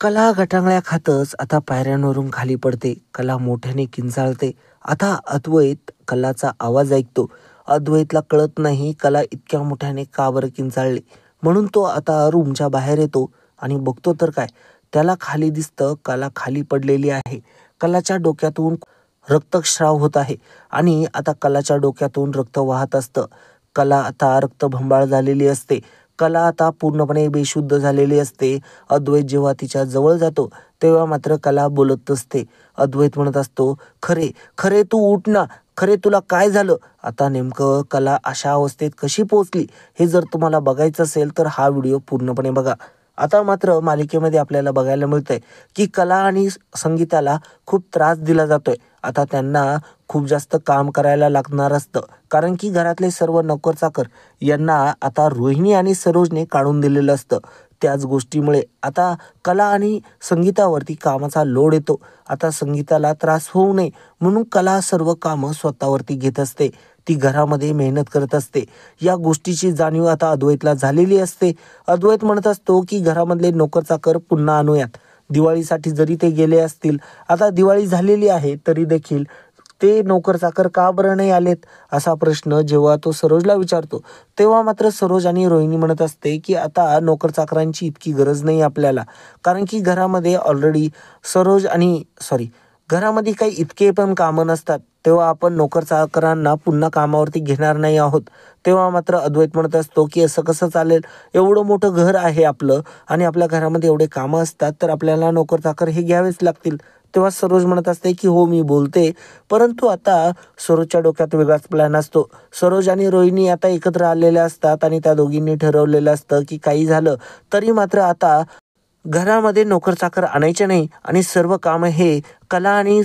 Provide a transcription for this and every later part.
कला गटांगळ्या खातच आता पायऱ्यांवरून खाली पडते. कला मोठ्याने किंचाळते. आता अद्वैत कलाचा आवाज ऐकतो. अद्वैतला कळत नाही कला इतक्या मोठ्याने का बरं किंचाळली. म्हणून तो आता रूमच्या बाहेर येतो आणि बघतो तर काय, त्याला खाली दिसतं कला खाली पडलेली आहे. कलाच्या डोक्यातून रक्तस्राव होत आहे आणि आता कलाच्या डोक्यातून रक्त वाहत असतं. कला आता रक्तभंबाळ झालेली असते. कला आता पूर्णपणे बेशुद्ध झालेली असते. अद्वैत जेव्हा तिच्या जवळ जातो तेव्हा मात्र कला बोलत असते. अद्वैत म्हणत असतो, खरे खरे तू उठ ना, खरे तुला काय झालं. आता नेमकं कला अशा अवस्थेत कशी पोहोचली हे जर तुम्हाला बघायचं असेल तर हा व्हिडिओ पूर्णपणे बघा. आता मात्र मालिकेमध्ये आपल्याला बघायला मिळतंय की कला आणि संगीताला खूप त्रास दिला जातोय. आता त्यांना खूप जास्त काम करायला लागणार असतं, कारण की घरातले सर्व नोकर चाकर यांना आता रोहिणी आणि सरोजने काढून दिलेलं असतं. त्याच गोष्टीमुळे आता कला आणि संगीतावरती कामाचा लोड येतो. आता संगीताला त्रास होऊ नये म्हणून कला सर्व कामं स्वतःवरती घेत असते. ती घरामध्ये मेहनत करत असते. या गोष्टीची जाणीव आता अद्वैतला झालेली असते. अद्वैत म्हणत असतो की घरामधले नोकर चाकर पुन्हा आणूयात. दिवाळीसाठी जरी ते गेले असतील, आता दिवाळी झालेली आहे तरी देखील ते नोकर चाकर का बरं नाही आलेत, असा प्रश्न जेव्हा तो सरोजला विचारतो तेव्हा मात्र सरोज आणि रोहिणी म्हणत असते की आता नोकर चाकरांची इतकी गरज नाही आपल्याला, कारण की घरामध्ये ऑलरेडी घरामध्ये काही इतके पण कामं नसतात, तेव्हा आपण नोकर चाकरांना पुन्हा कामावरती घेणार नाही आहोत. तेव्हा मात्र अद्वैत म्हणत असतो की असं कसं चालेल, एवढं मोठं घर आहे आपलं आणि आपल्या घरामध्ये एवढे कामं असतात तर आपल्याला नोकर चाकर हे घ्यावेच लागतील. तेव्हा सरोज म्हणत असते की हो मी बोलते, परंतु आता सरोजच्या डोक्यात वेगळाच प्लॅन असतो. सरोज आणि रोहिणी आता एकत्र आलेल्या असतात आणि त्या दोघींनी ठरवलेलं असतं की काही झालं तरी मात्र आता घरामध्ये नोकर चाकर आणायचे नाही आणि सर्व कामं हे कला आणि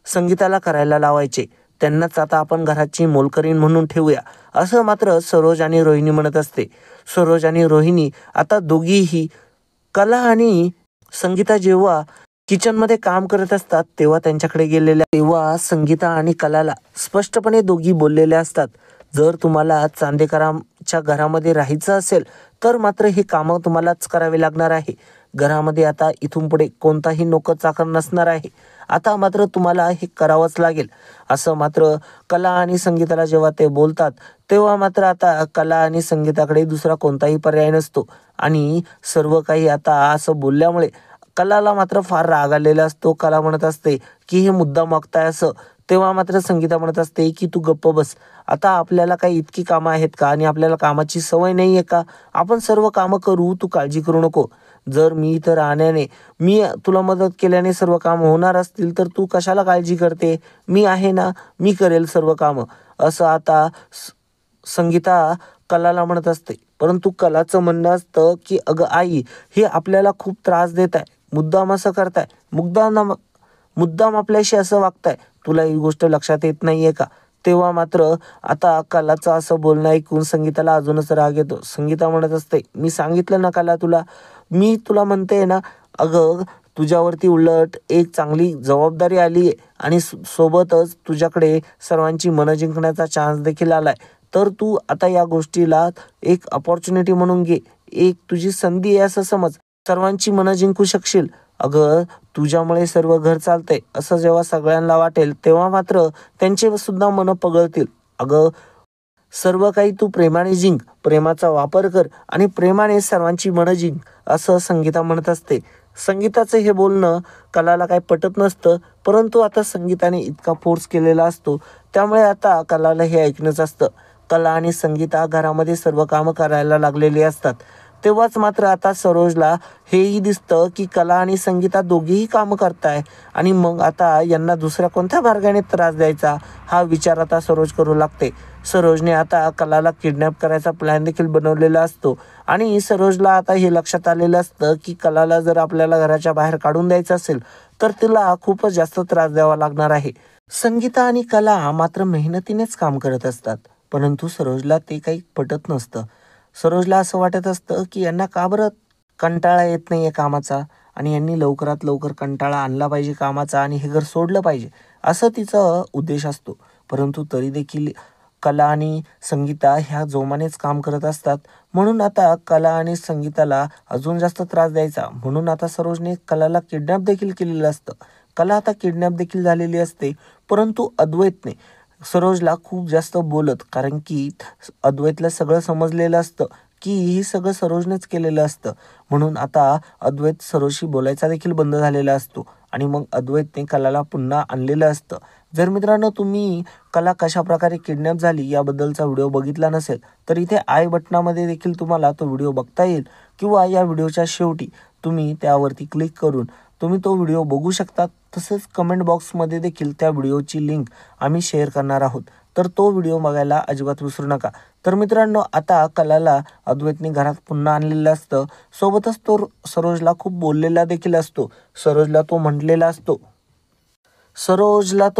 संगीताला करायला लावायचे. त्यांनाच आता आपण घराची मोलकरीण म्हणून ठेवूया, असं मात्र सरोज आणि रोहिणी म्हणत असते. सरोज आणि रोहिणी आता दोघीही कला आणि संगीता जेव्हा किचनमध्ये काम करत असतात तेव्हा त्यांच्याकडे गेलेल्या, तेव्हा संगीता आणि कलाला स्पष्टपणे दोघी बोललेल्या असतात, जर तुम्हाला चांदेकरांच्या घरामध्ये राहायचं असेल तर मात्र हे कामं तुम्हालाच करावे लागणार आहे. घरामध्ये आता इथून पुढे कोणताही नोकर चाकर नसणार आहे. आता मात्र तुम्हाला हे करावंच लागेल, असं मात्र कला आणि संगीताला जेव्हा ते बोलतात तेव्हा मात्र आता कला आणि संगीताकडे दुसरा कोणताही पर्याय नसतो आणि सर्व काही आता असं बोलल्यामुळे कलाला मात्र फार राग आलेला असतो. कला म्हणत असते की हे मुद्दाम मागताय असं. तेव्हा मात्र संगीता म्हणत असते की तू गप्प बस, आता आपल्याला काही इतकी कामं आहेत का आणि आपल्याला कामाची सवय नाही आहे का, आपण सर्व कामं करू, तू काळजी करू नको. जर मी इथं राहण्याने, मी तुला मदत केल्याने सर्व कामं होणार असतील तर तू कशाला काळजी करते, मी आहे ना, मी करेल सर्व कामं, असं आता संगीता कलाला म्हणत असते. परंतु कलाचं म्हणणं असतं की अगं आई, हे आपल्याला खूप त्रास देत आहे, मुद्दाम असं करताय, मुद्दाम आपल्याशी असं वागताय, तुला ही गोष्ट लक्षात येत नाहीये का. तेव्हा मात्र आता कलाचं असं बोलणं ऐकून संगीताला अजूनच राग येतो. संगीता म्हणत असते, मी सांगितलं ना कला तुला, मी तुला म्हणते ना, अगं तुझ्यावरती उलट एक चांगली जबाबदारी आली आहे आणि सोबतच तुझ्याकडे सर्वांची मनं जिंकण्याचा चान्स देखील आलाय, तर तू आता या गोष्टीला एक अपॉर्च्युनिटी म्हणून घे, एक तुझी संधी आहे असं समज, सर्वांची मनं जिंकू शकशील. अगं तुझ्यामुळे सर्व घर चालतंय असं जेव्हा सगळ्यांना वाटेल तेव्हा मात्र त्यांचे सुद्धा मनं पगळतील. अगं सर्व काही तू प्रेमाने जिंक, प्रेमाचा वापर कर आणि प्रेमाने सर्वांची मनं जिंक, असं संगीता म्हणत असते. संगीताचं हे बोलणं कलाला काही पटत नसतं, परंतु आता संगीताने इतका फोर्स केलेला असतो त्यामुळे आता कलाला हे ऐकणंच असतं. कला आणि संगीता घरामध्ये सर्व कामं करायला लागलेली असतात. तेव्हाच मात्र आता सरोजला हेही दिसतं की कला आणि संगीता दोघीही कामं करताय आणि मग आता यांना दुसऱ्या कोणत्या मार्गाने त्रास द्यायचा, हा विचार आता सरोज करू लागते. सरोजने आता कलाला किडनॅप करायचा प्लॅन देखील बनवलेला असतो आणि सरोजला आता हे लक्षात आलेलं असतं की कलाला जर आपल्याला घराच्या बाहेर काढून द्यायचं असेल तर तिला खूपच जास्त त्रास द्यावा लागणार आहे. संगीता आणि कला मात्र मेहनतीनेच काम करत असतात, परंतु सरोजला ते काही पटत नसतं. सरोजला असं वाटत असतं की यांना का बरं कंटाळा येत नाही आहे कामाचा आणि यांनी लवकरात लवकर कंटाळा आणला पाहिजे कामाचा आणि हे घर सोडलं पाहिजे, असं तिचा उद्देश असतो. परंतु तरी देखील कला आणि संगीता ह्या जोमानेच काम करत असतात. म्हणून आता कला आणि संगीताला अजून जास्त त्रास द्यायचा म्हणून आता सरोजने कलाला किडनॅप देखील केलेलं असतं. कला आता किडनॅप देखील झालेली असते. परंतु अद्वैतने सरोजला खूप जास्त बोलत, कारण की अद्वैतला सगळं समजलेलं असतं की हे सगळं सरोजनेच केलेलं असतं. म्हणून आता अद्वैत सरोजशी बोलायचा देखील बंद झालेला असतो आणि मग अद्वैतने कलाला पुन्हा आणलेलं असतं. जर मित्रांनो तुम्ही कला कशा प्रकारे किडनॅप झाली याबद्दलचा व्हिडिओ बघितला नसेल तर इथे आय बटनामध्ये देखील तुम्हाला तो व्हिडिओ बघता येईल, किंवा या व्हिडिओच्या शेवटी तुम्ही त्यावरती क्लिक करून तुम्ही तो व्हिडिओ बघू शकता. तसंच कमेंट बॉक्समध्ये देखील त्या व्हिडिओची लिंक आम्ही शेअर करणार आहोत, तर तो व्हिडिओ बघायला अजिबात विसरू नका. तर मित्रांनो आता कलाला अद्वैतने घरात पुन्हा आणलेलं असतं. सोबतच तो सरोजला खूप बोललेला देखील असतो. सरोजला तो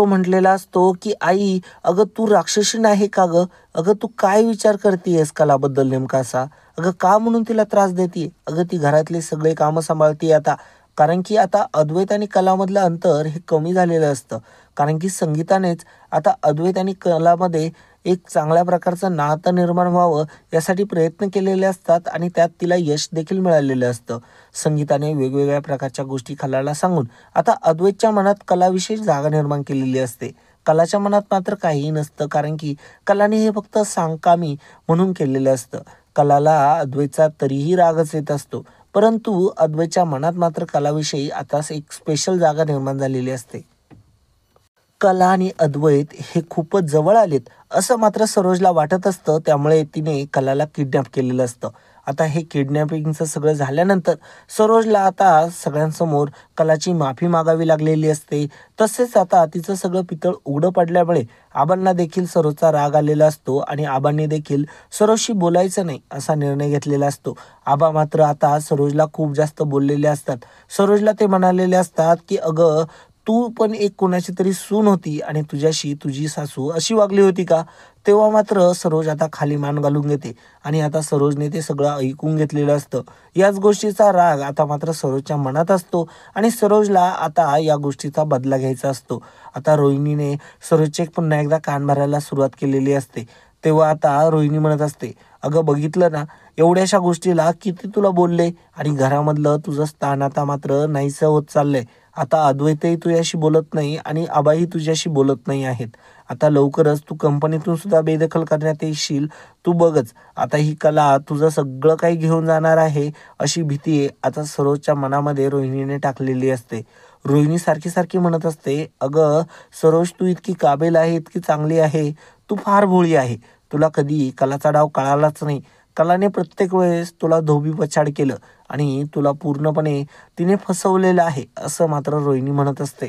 म्हटलेला असतो की आई, अगं तू राक्षसी नाही का गं? अगं तू काय विचार करतेयस कलाबद्दल नेमका असा? अगं का म्हणून तिला त्रास देते? अगं ती घरातले सगळे कामं सांभाळते आता. कारण की आता अद्वैत आणि कलामधलं अंतर हे कमी झालेलं असतं. कारण की संगीतानेच आता अद्वैत आणि कलामध्ये एक चांगल्या प्रकारचं नातं निर्माण व्हावं यासाठी प्रयत्न केलेले असतात आणि त्यात तिला यश देखील मिळालेलं असतं. संगीताने वेगवेगळ्या प्रकारच्या गोष्टी कलाला सांगून आता अद्वैतच्या मनात कलाविषयी जागा निर्माण केलेली असते. कलाच्या मनात मात्र काहीही नसतं, कारण की कलाने हे फक्त सांगकामी म्हणून केलेलं असतं. कलाला अद्वैतचा तरीही रागच येत असतो, परंतु अद्वैतच्या मनात मात्र कलाविषयी आताच एक स्पेशल जागा निर्माण झालेली असते. कला आणि अद्वैत हे खूपच जवळ आलेत असं मात्र सरोजला वाटत असतं. त्यामुळे तिने कलाला किडनॅप केलेलं असतं. आता हे किडनॅपिंगचं सगळं झाल्यानंतर सरोजला आता सगळ्यांसमोर कलाची माफी मागावी लागलेली असते. तसेच आता तिचं सगळं पितळ उघडं पडल्यामुळे आबांना देखील सरोजचा राग आलेला असतो आणि आबांनी देखील सरोजशी बोलायचं नाही असा निर्णय घेतलेला असतो. आबा मात्र आता सरोजला खूप जास्त बोललेले असतात. सरोजला ते म्हणालेले असतात की अगं, तू पण एक कोणाची तरी सून होती आणि तुझ्याशी तुझी सासू अशी वागली होती का? तेव्हा मात्र सरोज आता खाली मान घालून घेते आणि आता सरोजने ते सगळं ऐकून घेतलेलं असतं. याच गोष्टीचा राग आता मात्र सरोजच्या मनात असतो आणि सरोजला आता या गोष्टीचा बदला घ्यायचा असतो. आता रोहिणीने सरोजचे पुन्हा एकदा कान भरायला सुरुवात केलेली असते. तेव्हा आता रोहिणी म्हणत असते, अगं बघितलं ना, एवढ्याशा गोष्टीला किती तुला बोलले आणि घरामधलं तुझं स्थान आता मात्र नाहीसं होत चाललंय. आता अद्वैतही तुझ्याशी बोलत नाही आणि आबाही तुझ्याशी बोलत नाही आहेत. आता लवकरच तू कंपनीतून सुद्धा बेदखल करण्यात येशील. तू बघच, आता ही कला तुझं सगळं काही घेऊन जाणार आहे अशी भीती आता सरोजच्या मनामध्ये रोहिणीने टाकलेली असते. रोहिणी सारखी सारखी म्हणत असते, अगं सरोज, तू इतकी काबिल आहे, इतकी चांगली आहे, तू फार भोळी आहे. तुला कधी कलाचा डाव कळालाच नाही. कलाने प्रत्येक वेळेस तुला धोबीपछाड केलं आणि तुला पूर्णपणे तिने फसवलेलं आहे असं मात्र रोहिणी म्हणत असते.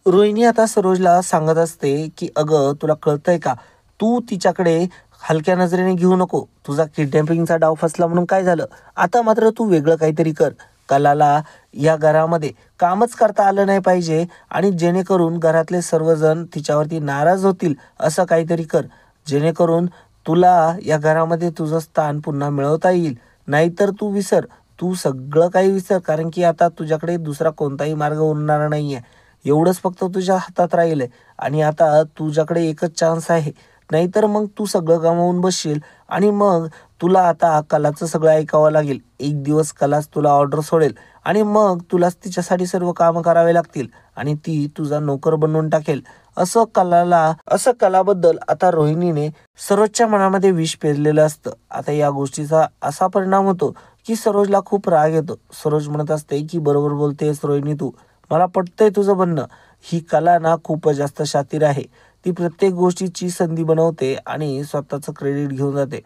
रोहिणी आता सरोजला सांगत असते की अगं, तुला कळतंय का, तू तिच्याकडे हलक्या नजरेने घेऊ नको. तुझा किडनॅपिंगचा डाव फसला म्हणून काय झालं, आता मात्र तू वेगळं काहीतरी कर. कलाला या घरामध्ये कामच करता आलं नाही पाहिजे आणि जेणेकरून घरातले सर्वजण तिच्यावरती नाराज होतील असं काहीतरी कर, जेणेकरून तुला या घरामध्ये तुझं स्थान पुन्हा मिळवता येईल. नाहीतर तू विसर, तू सगळं काही विसर, कारण की आता तुझ्याकडे दुसरा कोणताही मार्ग उरणार नाहीये. एवढंच फक्त तुझ्या हातात राहिलंय आणि आता तुझ्याकडे एकच चान्स आहे. नाहीतर मग तू सगळं गमावून बसशील आणि मग तुला आता कलाचं सगळं ऐकावं लागेल. एक दिवस कलाच तुला ऑर्डर सोडेल आणि मग तुलाच तिच्यासाठी सर्व कामं करावे लागतील आणि ती तुझा नोकर बनवून टाकेल. असं कलाबद्दल आता रोहिणीने सरोजच्या मनामध्ये विष पेरलेलं असतं. आता या गोष्टीचा असा परिणाम होतो की सरोजला खूप राग येतो. सरोज म्हणत असते की बरोबर बोलतेस रोहिणी तू, मला पटतंय तुझं म्हणणं. ही कला ना खूपच जास्त शातीर आहे. ती प्रत्येक गोष्टीची संधी बनवते आणि स्वतःचं क्रेडिट घेऊन जाते.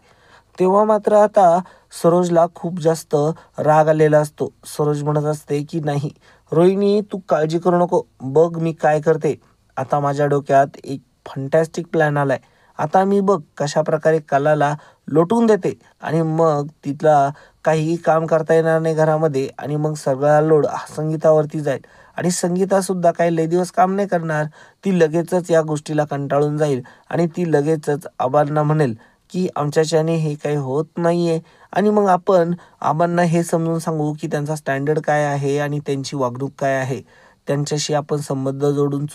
तेव्हा मात्र आता सरोजला खूप जास्त राग आलेला असतो. सरोज म्हणत असते की नाही रोहिणी, तू काळजी करू नको, बघ मी काय करते. आता माझ्या डोक्यात एक फंटॅस्टिक प्लॅन आलाय. आता मी बघ कशा प्रकारे कलाला लोटून देते आणि मग तिला काहीही काम करता येणार नाही घरामध्ये आणि मग सगळा लोड संगीतावरती जाईल आणि संगीता सुद्धा काही लय दिवस काम नाही करणार. ती लगेचच या गोष्टीला कंटाळून जाईल आणि ती लगेचच आबांना म्हणेल की आमच्याच्याने हे काही होत नाहीये आणि मग आपण आबांना हे समजून सांगू की त्यांचा स्टँडर्ड काय आहे आणि त्यांची वागणूक काय आहे. त्यांच्याशी आपण संबंध जोडून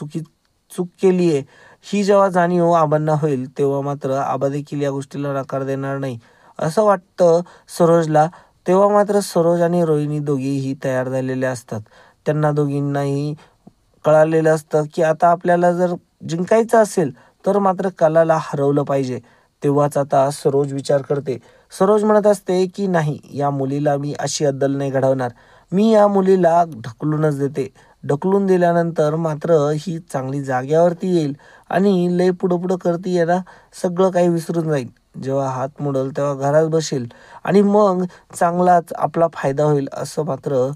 चूक केली आहे ही जेव्हा जाणीव आबांना होईल तेव्हा मात्र आबा देखील या गोष्टीला नकार देणार नाही असं वाटतं सरोजला. तेव्हा मात्र सरोज आणि रोहिणी दोघीही तयार झालेले असतात. त्यांना दोघींनाही कळालेलं असतं की आता आपल्याला जर जिंकायचं असेल तर मात्र कलाला हरवलं पाहिजे. तेव्हाच आता सरोज विचार करते. सरोज म्हणत असते की नाही, या मुलीला मी अशी अद्दल नाही घडवणार. मी या मुलीला ढकलूनच देते. ढकलून दिल्यानंतर मात्र ही चांगली जाग्यावरती येईल आणि लय पुढं पुढं करते ना, सगळं काही विसरून जाईल. जेव्हा हात मोडल तेव्हा घरात बसेल आणि मग चांगलाच आपला फायदा होईल असं मात्र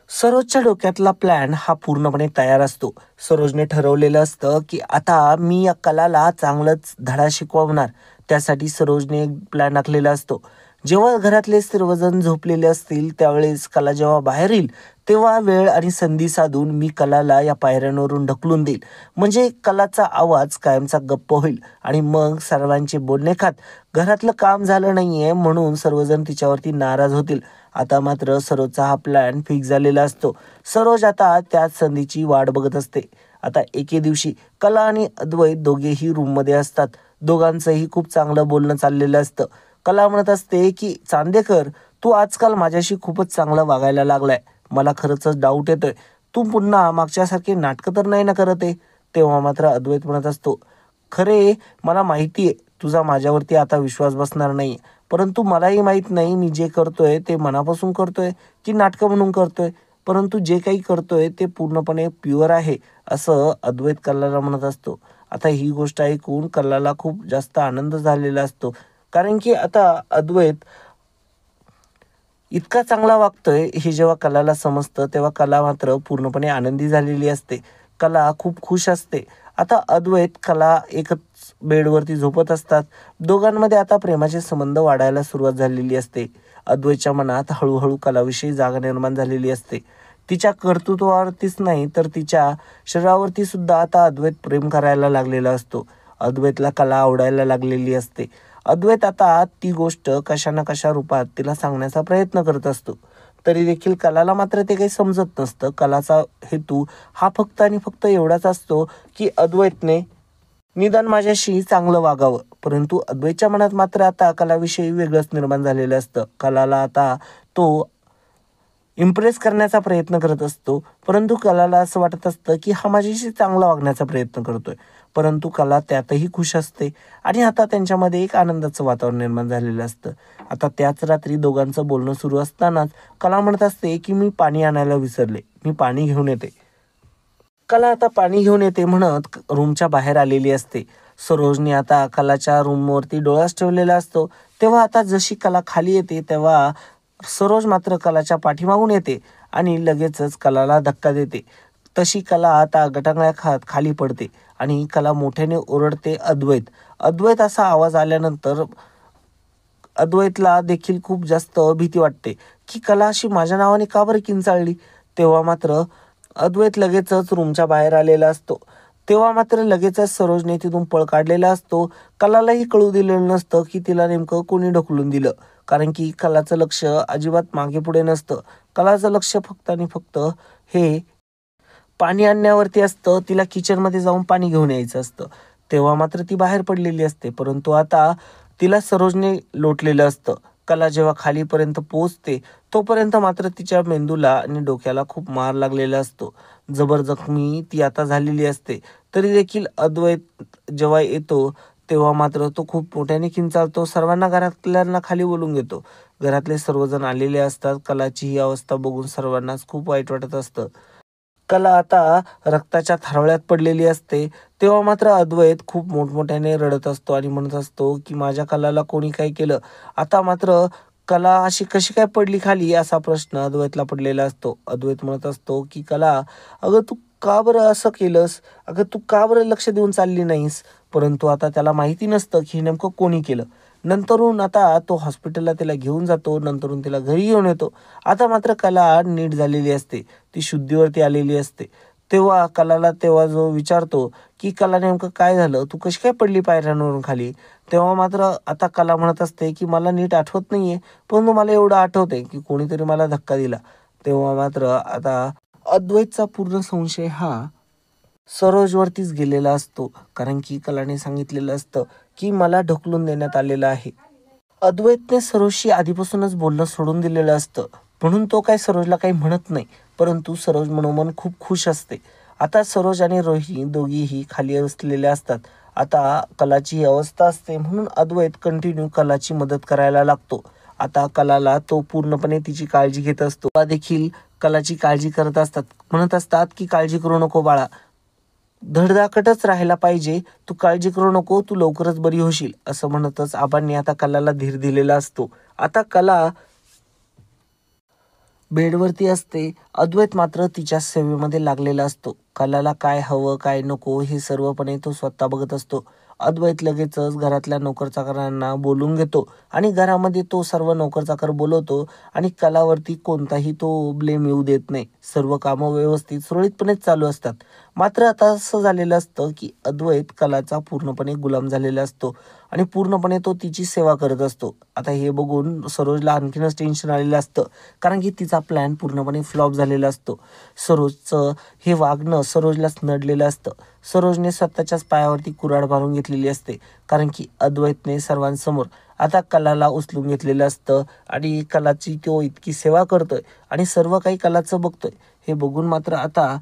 सरोजच्या डोक्यातला प्लॅन हा पूर्णपणे तयार असतो. सरोजने ठरवलेलं असतं की आता मी या कलाला चांगलंच धडा शिकवणार. त्यासाठी सरोजने एक प्लॅन आखलेला असतो. जेव्हा घरातले सर्वजण झोपलेले असतील त्यावेळेस कला जेव्हा बाहेर येईल तेव्हा वेळ आणि संधी साधून मी कलाला या पायऱ्यांवरून ढकलून देईल. म्हणजे कलाचा आवाज कायमचा गप्प होईल आणि मग सर्वांचे बोलणे खात घरातलं काम झालं नाहीये म्हणून सर्वजण तिच्यावरती नाराज होतील. आता मात्र सरोजचा हा प्लॅन फिक्स झालेला असतो. सरोज आता त्याच संधीची वाट बघत असते. आता एके दिवशी कला आणि अद्वैत दोघेही रूममध्ये असतात. दोघांचंही खूप चांगलं बोलणं चाललेलं असतं. कला म्हणत असते की चांदेकर, तू आजकाल माझ्याशी खूपच चांगलं वागायला लागलाय. मला खरंच डाऊट येतोय, तू पुन्हा मागच्यासारखे नाटकं तर नाही ना करत आहे. तेव्हा मात्र अद्वैत म्हणत असतो, खरे मला माहिती आहे तुझा माझ्यावरती आता विश्वास बसणार नाही. परंतु मलाही माहीत नाही मी जे करतोय ते मनापासून करतोय की नाटकं म्हणून करतोय. परंतु जे काही करतोय ते पूर्णपणे प्युअर आहे असं अद्वैत कल्लाला म्हणत असतो. आता ही गोष्ट ऐकून कल्लाला खूप जास्त आनंद झालेला असतो. कारण की आता अद्वैत इतका चांगला वागतोय हे जेव्हा कलाला समजतं तेव्हा कला मात्र पूर्णपणे आनंदी झालेली असते. कला खूप खुश असते. आता अद्वैत कला एकच बेडवरती झोपत असतात. दोघांमध्ये आता प्रेमाचे संबंध वाढायला सुरुवात झालेली असते. अद्वैतच्या मनात हळूहळू कलाविषयी जागा निर्माण झालेली असते. तिच्या कर्तृत्वावरतीच नाही तर तिच्या शरीरावरती सुद्धा आता अद्वैत प्रेम करायला लागलेला असतो. अद्वैतला कला आवडायला लागलेली असते. अद्वैत आता ती गोष्ट कशा ना कशा रूपात तिला सांगण्याचा प्रयत्न करत असतो. तरी देखील कलाला मात्र ते काही समजत नसतं. कलाचा हेतू हा फक्त आणि फक्त एवढाच असतो की अद्वैतने निदान माझ्याशी चांगलं वागावं. परंतु अद्वैतच्या मनात मात्र आता कलाविषयी वेगळंच निर्माण झालेलं असतं. कलाला आता तो इम्प्रेस करण्याचा प्रयत्न करत असतो. परंतु कलाला असं वाटत असतं की हा माझ्याशी चांगला वागण्याचा प्रयत्न करतोय. परंतु कला त्यातही खुश असते आणि आता त्यांच्यामध्ये एक आनंदाचं वातावरण निर्माण झालेलं असतं. आता त्याच रात्री दोघांचं बोलणं सुरू असतानाच कला म्हणत असते की मी पाणी आणायला विसरले, मी पाणी घेऊन येते. कला आता पाणी घेऊन येते म्हणत रूमच्या बाहेर आलेली असते. सरोजने आता कलाच्या रूमवरती डोळाच ठेवलेला असतो. तेव्हा आता जशी कला खाली येते तेव्हा सरोज मात्र कलाच्या पाठीमागून येते आणि लगेचच कलाला धक्का देते. तशी कला आता गटांगळ्या खात खाली पडते आणि कला मोठ्याने ओरडते अद्वैत. अद्वैत असा आवाज आल्यानंतर अद्वैतला देखील खूप जास्त भीती वाटते की कला अशी माझ्या नावाने का बरं किंचाळली. तेव्हा मात्र अद्वैत लगेचच रूमच्या बाहेर आलेला असतो. तेव्हा मात्र लगेचच सरोजने तिथून पळ काढलेला असतो. कलालाही कळू दिलेलं नसतं की तिला नेमकं कोणी ढकलून दिलं. कारण की कलाचं लक्ष अजिबात मागे पुढे नसतं. कलाचं लक्ष फक्त आणि फक्त हे पाणी आणण्यावरती असतं. तिला किचनमध्ये जाऊन पाणी घेऊन यायचं असतं. तेव्हा मात्र ती बाहेर पडलेली असते. परंतु आता तिला सरोजने लोटलेलं असतं. कला जेव्हा खालीपर्यंत पोहोचते तोपर्यंत मात्र तिच्या मेंदूला आणि डोक्याला खूप मार लागलेला असतो. जबर जखमी ती आता झालेली असते. तरी देखील अद्वैत जेव्हा येतो तेव्हा मात्र तो खूप मोठ्याने किंचाळतो. सर्वांना घरातल्यांना खाली बोलून घेतो. घरातले सर्वजण आलेले असतात. कलाची ही अवस्था बघून सर्वांनाच खूप वाईट वाटत असतं. कला आता रक्ताच्या थारोळ्यात पडलेली असते. तेव्हा मात्र अद्वैत खूप मोठमोठ्याने रडत असतो आणि म्हणत असतो की माझ्या कलाला कोणी काय केलं. आता मात्र कला अशी कशी काय पडली खाली असा प्रश्न अद्वैतला पडलेला असतो. अद्वैत म्हणत असतो की कला, अगं तू का बरं असं केलंस, अगं तू का बरं लक्ष देऊन चालली नाहीस. परंतु आता त्याला माहिती नसतं की हे नेमकं कोणी केलं. नंतरून आता तो हॉस्पिटलला तिला घेऊन जातो. नंतरून तिला घरी घेऊन येतो. आता मात्र कला नीट झालेली असते. ती शुद्धीवरती आलेली असते. तेव्हा कलाला तेव्हा जो विचारतो की कला नेमकं काय झालं, तू कशी काय पडली पायऱ्यांवरून खाली. तेव्हा मात्र आता कला म्हणत असते की मला नीट आठवत नाहीये, परंतु मला एवढं आठवतंय की कोणीतरी मला धक्का दिला. तेव्हा मात्र आता अद्वैतचा पूर्ण संशय हा सरोजवरतीच गेलेला असतो, कारण की कलाने सांगितलेलं असतं की मला ढकलून देण्यात आलेलं आहे. अद्वैतने सरोजशी आधीपासूनच बोलणं सोडून दिलेलं असतं, म्हणून तो काय सरोजला काही म्हणत नाही. परंतु सरोज मनोमन खूप खुश असते. आता सरोज आणि रोही दोघीही खाली बसलेले असतात. आता कलाची ही अवस्था असते, म्हणून अद्वैत कंटिन्यू कलाची मदत करायला लागतो. आता कलाला तो पूर्णपणे तिची काळजी घेत असतो. देखील कलाची काळजी करत असतात, म्हणत असतात की काळजी करू नको बाळा, धडधाकटच राहायला पाहिजे, तू काळजी करू नको, तू लवकरच बरी होशील, असं म्हणतच आबांनी आता कलाला धीर दिलेला असतो. आता कला बेडवरती असते. अद्वैत मात्र तिच्या सेवेमध्ये लागलेला असतो. कलाला काय हवं काय नको हे सर्वपणे तो स्वतः बघत असतो. अद्वैत लगेचच घरातल्या नोकरचाकरांना बोलून घेतो आणि घरामध्ये तो सर्व नोकरचाकर बोलवतो आणि कलावरती कोणताही तो ब्लेम येऊ देत नाही. सर्व कामं व्यवस्थित सुरळीतपणेच चालू असतात. मात्र आता असं झालेलं असतं की अद्वैत कलाचा पूर्णपणे गुलाम झालेला असतो आणि पूर्णपणे तो तिची सेवा करत असतो. आता हे बघून सरोजला आणखीनच टेन्शन आलेलं असतं, कारण की तिचा प्लॅन पूर्णपणे फ्लॉप झालेला असतो. सरोजचं हे वागणं सरोजलाच नडलेलं असतं. सरोजने स्वतःच्याच पायावरती कुऱ्हाड मारून घेतलेली असते, कारण की अद्वैतने सर्वांसमोर आता कलाला उचलून घेतलेलं असतं आणि कलाची तो इतकी सेवा करतोय आणि सर्व काही कलाचं बघतोय. हे बघून मात्र आता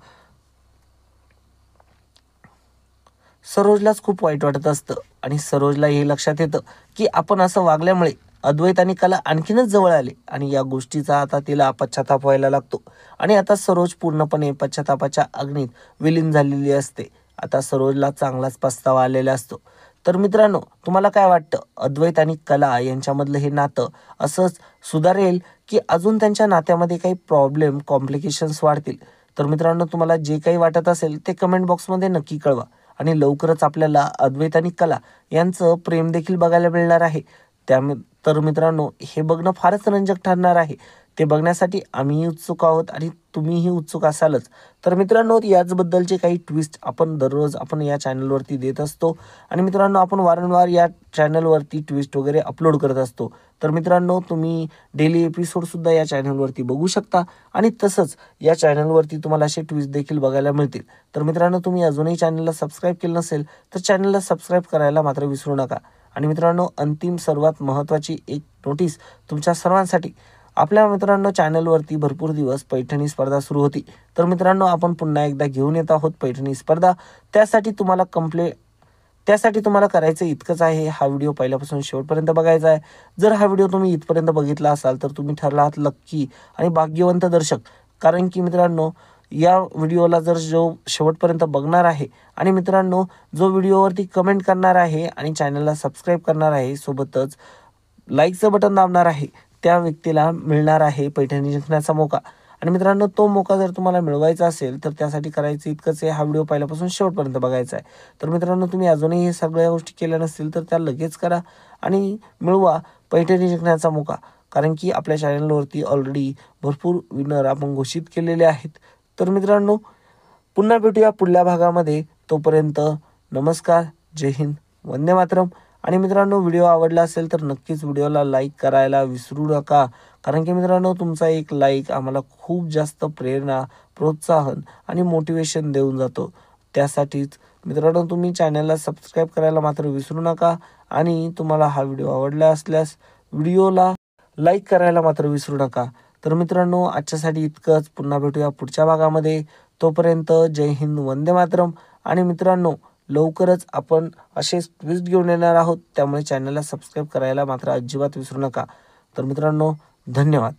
सरोजलाच खूप वाईट वाटत असतं आणि सरोजला हे लक्षात येतं की आपण असं वागल्यामुळे अद्वैत आणि कला आणखीनच जवळ आले आणि या गोष्टीचा आता तिला पश्चाताप व्हायला लागतो आणि आता सरोज पूर्णपणे पश्चातापाच्या अग्नीत विलीन झालेली असते. आता सरोजला चांगलाच पस्तावा आलेला असतो. तर मित्रांनो, तुम्हाला काय वाटतं, अद्वैत आणि कला यांच्यामधलं हे नातं असंच सुधारेल की अजून त्यांच्या नात्यामध्ये काही प्रॉब्लेम कॉम्प्लिकेशन्स वाढतील? तर मित्रांनो, तुम्हाला जे काही वाटत असेल ते कमेंट बॉक्समध्ये नक्की कळवा. आणि लवकरच आपल्याला अद्वैत आणि कला यांचं प्रेम देखील बघायला मिळणार आहे. त्या तर मित्रांनो, हे बघणं फारच रंजक ठरणार आहे. ते बघण्यासाठी आम्हीही उत्सुक आहोत आणि तुम्हीही उत्सुक असालच. तर मित्रांनो, याचबद्दलचे काही ट्विस्ट आपण या चॅनलवरती देत असतो आणि मित्रांनो, आपण वारंवार या चॅनलवरती ट्विस्ट वगैरे अपलोड करत असतो. तर मित्रांनो, तुम्ही डेली एपिसोडसुद्धा या चॅनलवरती बघू शकता आणि तसंच या चॅनलवरती तुम्हाला असे ट्विस्ट देखील बघायला मिळतील. तर मित्रांनो, तुम्ही अजूनही चॅनलला सबस्क्राईब केलं नसेल तर चॅनलला सबस्क्राईब करायला मात्र विसरू नका. आणि मित्रांनो, अंतिम सर्वात महत्त्वाची एक नोटीस तुमच्या सर्वांसाठी. आपल्या मित्रांनो, चॅनलवरती भरपूर दिवस पैठणी स्पर्धा सुरू होती. तर मित्रांनो, आपण पुन्हा एकदा घेऊन येत आहोत पैठणी स्पर्धा. त्यासाठी तुम्हाला करायचं इतकंच आहे, हा व्हिडिओ पहिल्यापासून शेवटपर्यंत बघायचा आहे. जर हा व्हिडिओ तुम्ही इथपर्यंत बघितला असाल तर तुम्ही ठरला आहात लक्की आणि भाग्यवंत दर्शक. कारण की मित्रांनो, या व्हिडिओला जर जो शेवटपर्यंत बघणार आहे आणि मित्रांनो, जो व्हिडिओवरती कमेंट करणार आहे आणि चॅनलला सबस्क्राईब करणार आहे, सोबतच लाईकचं बटन दाबणार आहे, त्या व्यक्तीला मिळणार आहे पैठणी जिंकण्याचा मौका. आणि मित्रांनो, तो मौका जर तुम्हाला मिळवायचा असेल तर त्यासाठी करायचं इतकंच आहे, हा व्हिडिओ पहिल्यापासून शेवटपर्यंत बघायचा आहे. तर मित्रांनो, तुम्ही अजूनही हे सगळ्या गोष्टी केल्या नसतील तर त्या लगेच करा आणि मिळवा पैठणी जिंकण्याचा मौका. कारण की आपल्या चॅनलवरती ऑलरेडी भरपूर विनर आपण घोषित केलेले आहेत. तर मित्रांनो, पुन्हा भेटूया पुढल्या भागामध्ये. तोपर्यंत नमस्कार, जय हिंद, वंदे मातरम. आणि मित्रांनो, व्हिडिओ आवडला असेल तर नक्कीच व्हिडिओला लाईक करायला विसरू नका. कारण की मित्रांनो, तुमचा एक लाईक आम्हाला खूप जास्त प्रेरणा, प्रोत्साहन आणि मोटिवेशन देऊन जातो. त्यासाठीच मित्रांनो, तुम्ही चॅनलला सबस्क्राईब करायला मात्र विसरू नका आणि तुम्हाला हा व्हिडिओ आवडला असल्यास व्हिडिओला लाईक करायला मात्र विसरू नका. तर मित्रांनो, आजच्यासाठी इतकंच. पुन्हा भेटूया पुढच्या भागामध्ये. तोपर्यंत जय हिंद, वंदे मातरम. आणि मित्रांनो, लवकरच आपण असेच ट्विस्ट घेऊन येणार आहोत, त्यामुळे चॅनलला सबस्क्राईब करायला मात्र अजिबात विसरू नका. तर मित्रांनो, धन्यवाद.